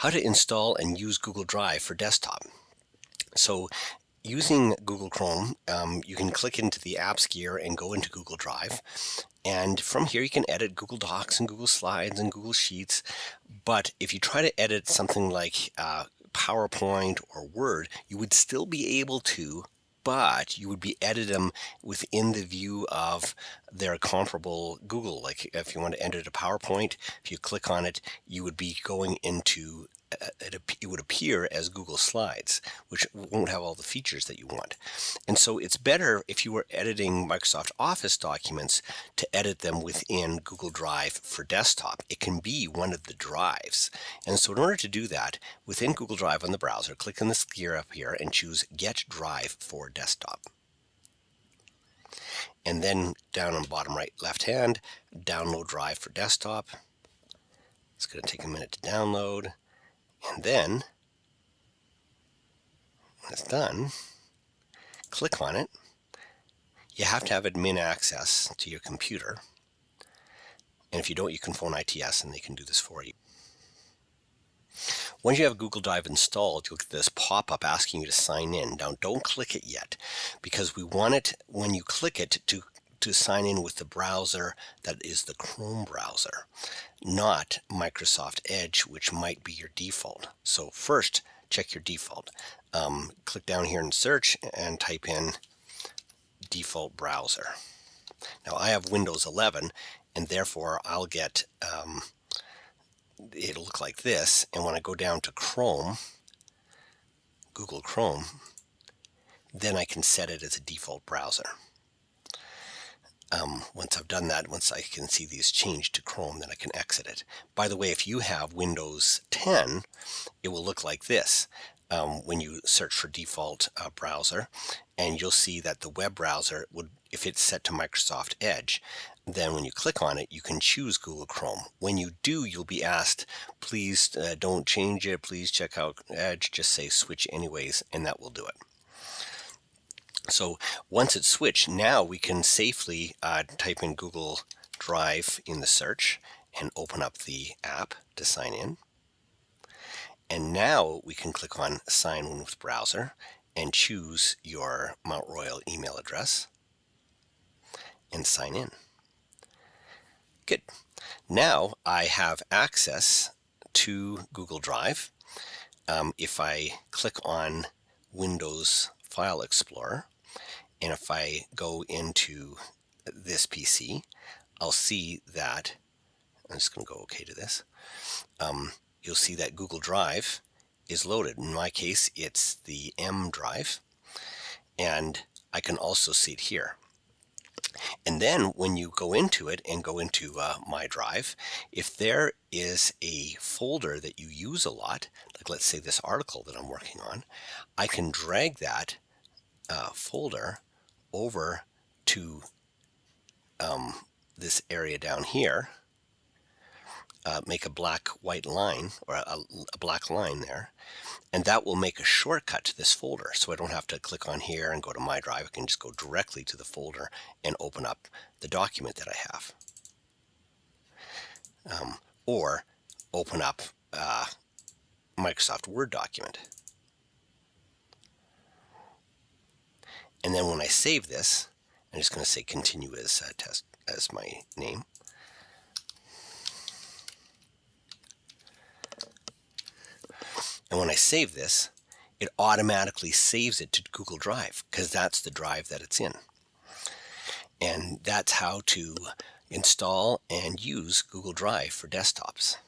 How to install and use Google Drive for desktop. So using Google Chrome, you can click into the apps gear and go into Google Drive. And from here, you can edit Google Docs and Google Slides and Google Sheets. But if you try to edit something like PowerPoint or Word, you would still be able to, but you would be editing them within the view of their comparable Google. Like if you want to edit a PowerPoint, if you click on it, you would be going into it would appear as Google Slides, which won't have all the features that you want. And so it's better if you were editing Microsoft Office documents to edit them within Google Drive for desktop. It can be one of the drives. And so in order to do that, within Google Drive on the browser, click on this gear up here and choose Get Drive for Desktop. And then down on the bottom right left hand, Download Drive for Desktop. It's going to take a minute to download. And then, when it's done, click on it. You have to have admin access to your computer. And if you don't, you can phone ITS and they can do this for you. Once you have Google Drive installed, you'll get this pop-up asking you to sign in. Now, don't click it yet, because we want it, when you click it, to sign in with the browser that is the Chrome browser, not Microsoft Edge, which might be your default. So first, check your default. Click down here in search and type in default browser. Now I have Windows 11, and therefore I'll get, it'll look like this. And when I go down to Chrome, Google Chrome, then I can set it as a default browser. Once I've done that, once I can see these change to Chrome, then I can exit it. By the way, if you have Windows 10, it will look like this when you search for default browser, and you'll see that the web browser would, if it's set to Microsoft Edge, then when you click on it, you can choose Google Chrome. When you do, you'll be asked, please don't change it, please check out Edge, just say switch anyways, and that will do it. So once it's switched, now we can safely type in Google Drive in the search and open up the app to sign in. And now we can click on Sign In with Browser and choose your Mount Royal email address and sign in. Good. Now I have access to Google Drive. If I click on Windows File Explorer, and if I go into this PC, I'll see that, I'm just going to go OK to this, you'll see that Google Drive is loaded. In my case, it's the M drive, and I can also see it here. And then when you go into it and go into My Drive, if there is a folder that you use a lot, like let's say this article that I'm working on, I can drag that folder over to this area down here, make a black-white line, or a black line there, and that will make a shortcut to this folder. So I don't have to click on here and go to My Drive. I can just go directly to the folder and open up the document that I have. Or open up Microsoft Word document. And then when I save this, I'm just going to say continue as test as my name. And when I save this, it automatically saves it to Google Drive, because that's the drive that it's in. And that's how to install and use Google Drive for desktops.